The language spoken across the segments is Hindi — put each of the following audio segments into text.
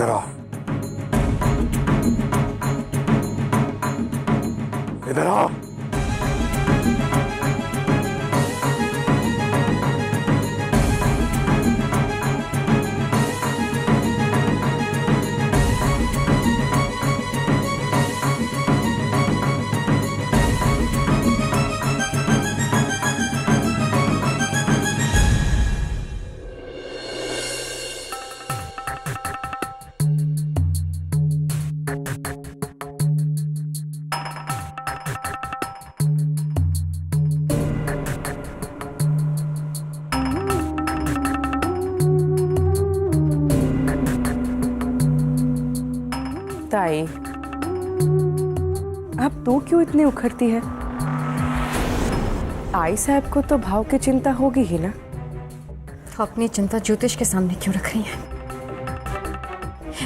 इधर आओ, इधर आओ। ताई, अब तू क्यों इतनी उखड़ती है? आई साहब को तो भाव की चिंता होगी ही ना। तो अपनी चिंता ज्योतिष के सामने क्यों रख रही है?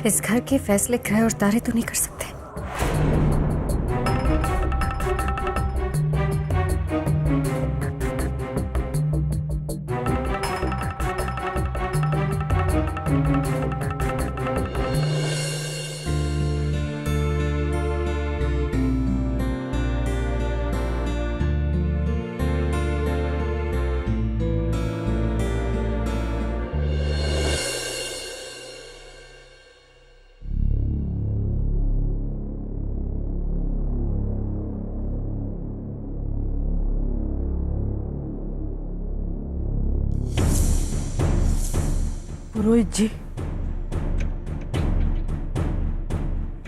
इस घर के फैसले ग्रह और तारे तो नहीं कर सकते। पुरोहित जी,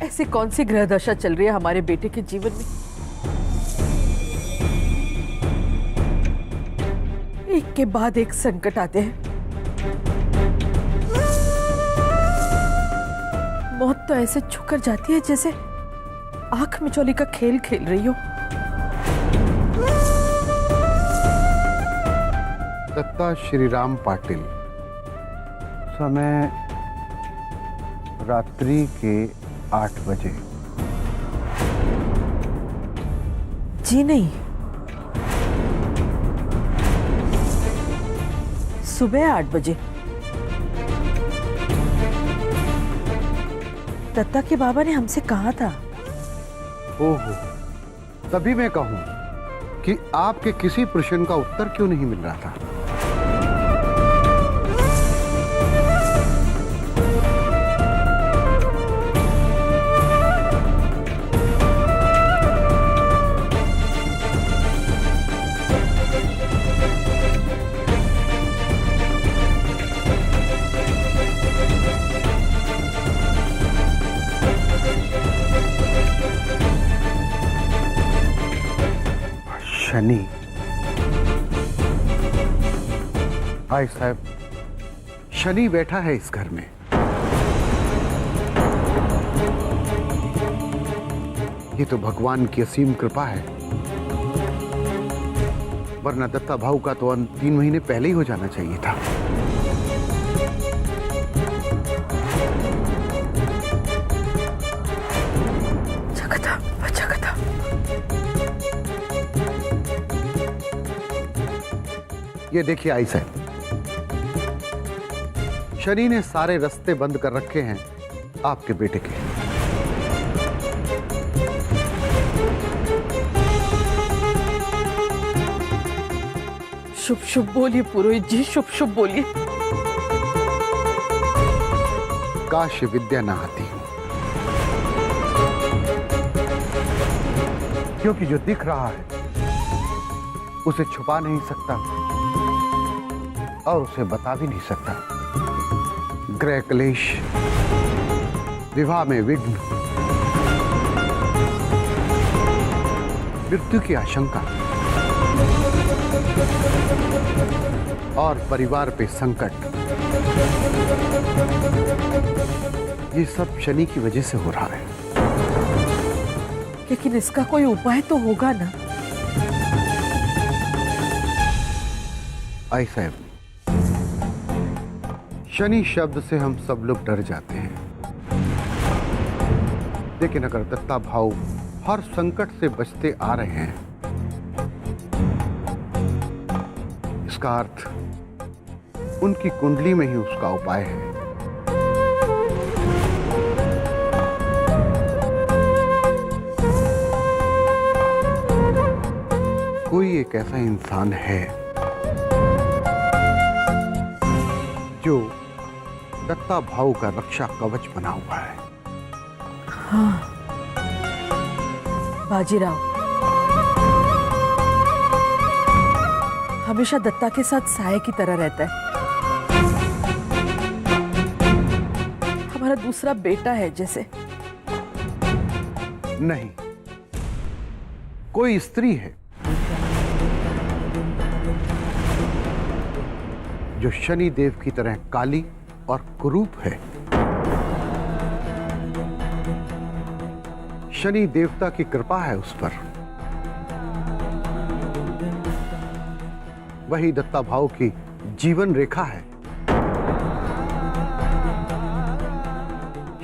ऐसी कौन सी ग्रह दशा चल रही है हमारे बेटे के जीवन में? एक के बाद एक संकट आते हैं। मौत तो ऐसे छुकर जाती है जैसे आंख मिचौली का खेल खेल रही हो। दत्ता श्रीराम पाटिल, समय रात्रि के 8 बजे। जी नहीं, सुबह 8 बजे। दत्ता के बाबा ने हमसे कहा था। ओहो, तभी मैं कहूं कि आपके किसी प्रश्न का उत्तर क्यों नहीं मिल रहा था। शनि। भाई साहब, शनि बैठा है इस घर में। ये तो भगवान की असीम कृपा है, वरना दत्ता भाऊ का तो अंत 3 महीने पहले ही हो जाना चाहिए था। ये देखिए आई साहब, शनि ने सारे रास्ते बंद कर रखे हैं आपके बेटे के। शुभ शुभ बोलिए पुरोहित जी, शुभ शुभ बोलिए। काश विद्या ना आती हूं, क्योंकि जो दिख रहा है उसे छुपा नहीं सकता और उसे बता भी नहीं सकता। ग्रह क्लेश, विवाह में विघ्न, मृत्यु की आशंका और परिवार पे संकट, ये सब शनि की वजह से हो रहा है। लेकिन इसका कोई उपाय तो होगा ना? आई साहब, शनि शब्द से हम सब लोग डर जाते हैं, लेकिन अगर दत्ता भाऊ हर संकट से बचते आ रहे हैं, इसका अर्थ उनकी कुंडली में ही उसका उपाय है। एक ऐसा इंसान है जो दत्ता भाऊ का रक्षा कवच बना हुआ है। हाँ, बाजीराव हमेशा दत्ता के साथ साये की तरह रहता है। हमारा दूसरा बेटा है जैसे। नहीं, कोई स्त्री है जो शनि देव की तरह काली और कुरूप है। शनि देवता की कृपा है उस पर। वही दत्ता भाऊ की जीवन रेखा है।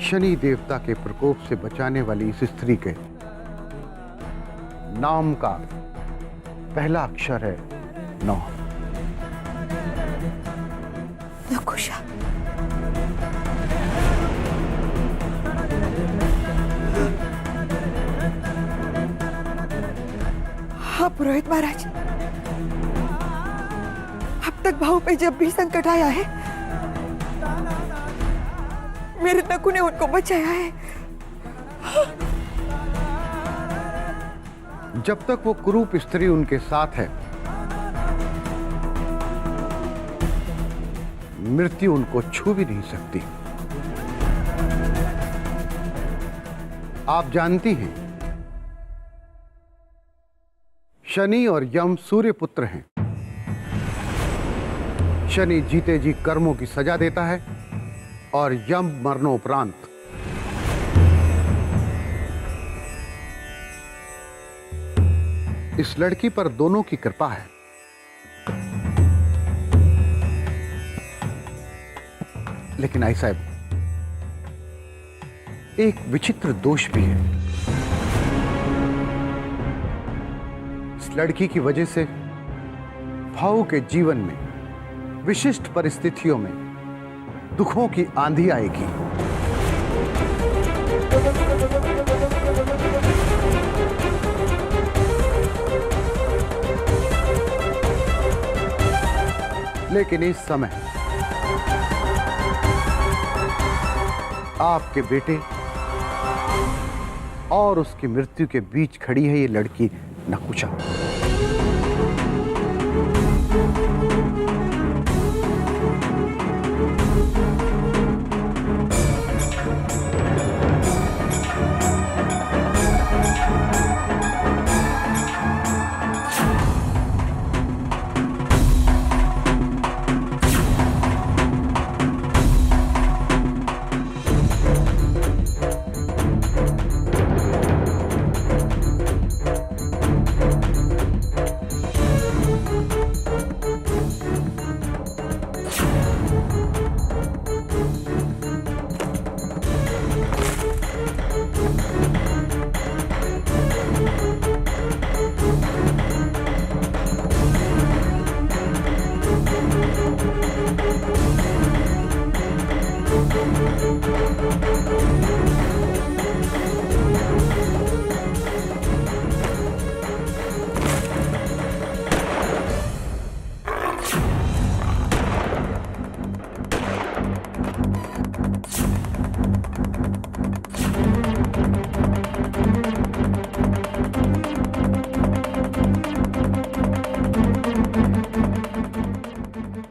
शनि देवता के प्रकोप से बचाने वाली इस स्त्री के नाम का पहला अक्षर है नौ। नकुशा। हाँ पुरोहित महाराज, अब तक भाऊ पे जब भी संकट आया है मेरे नकु ने उनको बचाया है। जब तक वो कुरूप स्त्री उनके साथ है, मृत्यु उनको छू भी नहीं सकती। आप जानती हैं, शनि और यम सूर्य पुत्र हैं। शनि जीते जी कर्मों की सजा देता है और यम मरणोपरांत। इस लड़की पर दोनों की कृपा है। लेकिन आई साहब, एक विचित्र दोष भी है। इस लड़की की वजह से भाऊ के जीवन में विशिष्ट परिस्थितियों में दुखों की आंधी आएगी। लेकिन इस समय आपके बेटे और उसकी मृत्यु के बीच खड़ी है ये लड़की नकुशा।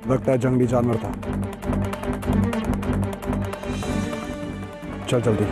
लगता है जंगली जानवर था। चल जल्दी।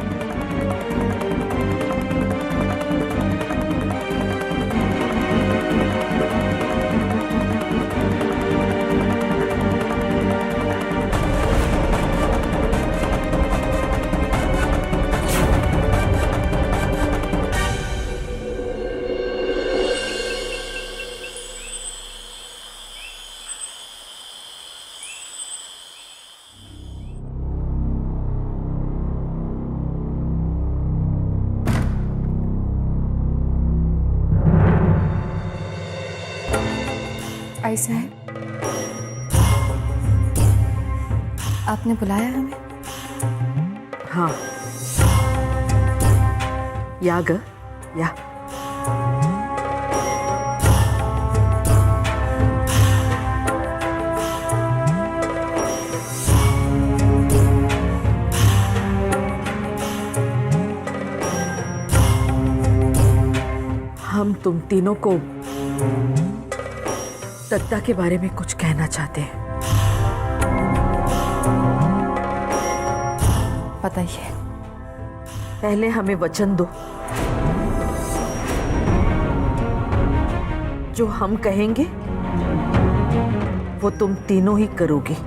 आई साहब, आपने बुलाया हमें? हाँ, या ग या। तुम तीनों को दत्ता के बारे में कुछ कहना चाहते हैं। बताइए। पहले हमें वचन दो, जो हम कहेंगे वो तुम तीनों ही करोगी।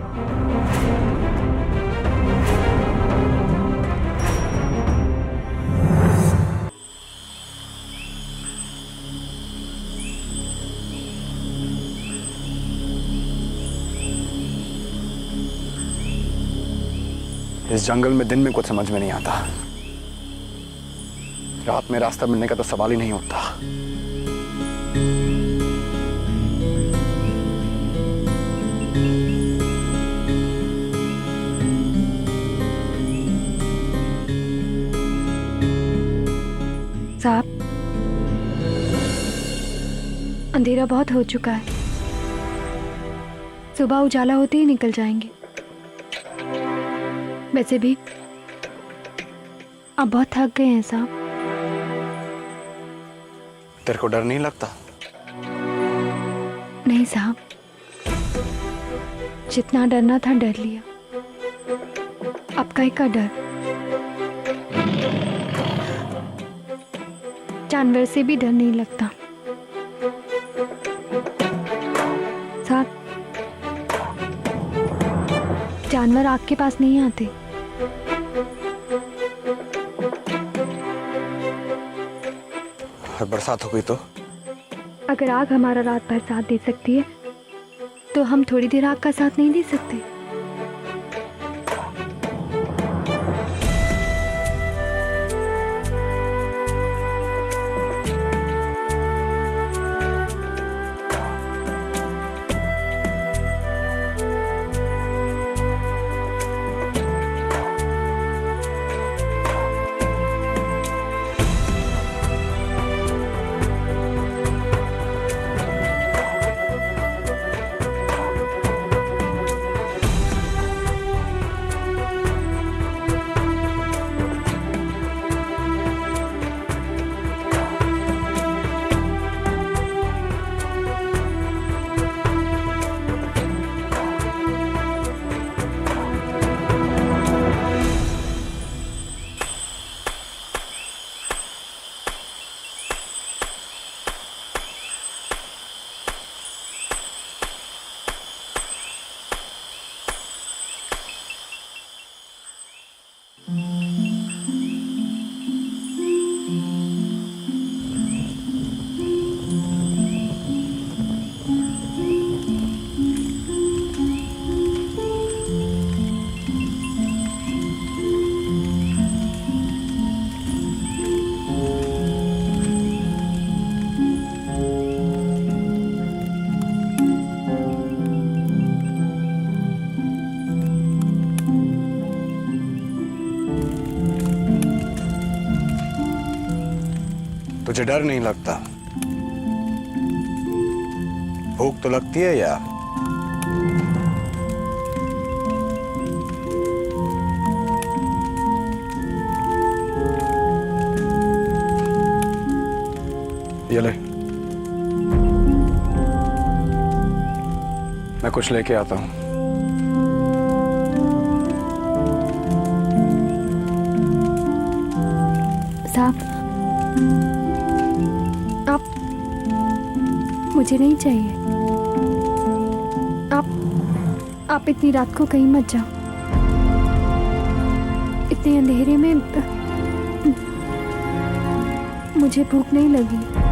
इस जंगल में दिन में कुछ समझ में नहीं आता, रात में रास्ता मिलने का तो सवाल ही नहीं उठता। साहब, अंधेरा बहुत हो चुका है, सुबह उजाला होते ही निकल जाएंगे। वैसे भी आप बहुत थक गए हैं साहब। तेरे को डर नहीं लगता? नहीं साहब, जितना डरना था डर लिया, अब काहे का डर। जानवर से भी डर नहीं लगता साहब। जानवर आग के पास नहीं आते। और बरसात हो गई तो? अगर आग हमारा रात भर साथ दे सकती है तो हम थोड़ी देर आग का साथ नहीं दे सकते? तुझे डर नहीं लगता? भूख तो लगती है यार। ये ले, मैं कुछ लेके आता हूं। साहब, मुझे नहीं चाहिए। आप इतनी रात को कहीं मत जाओ। इतने अंधेरे में मुझे भूख नहीं लगी।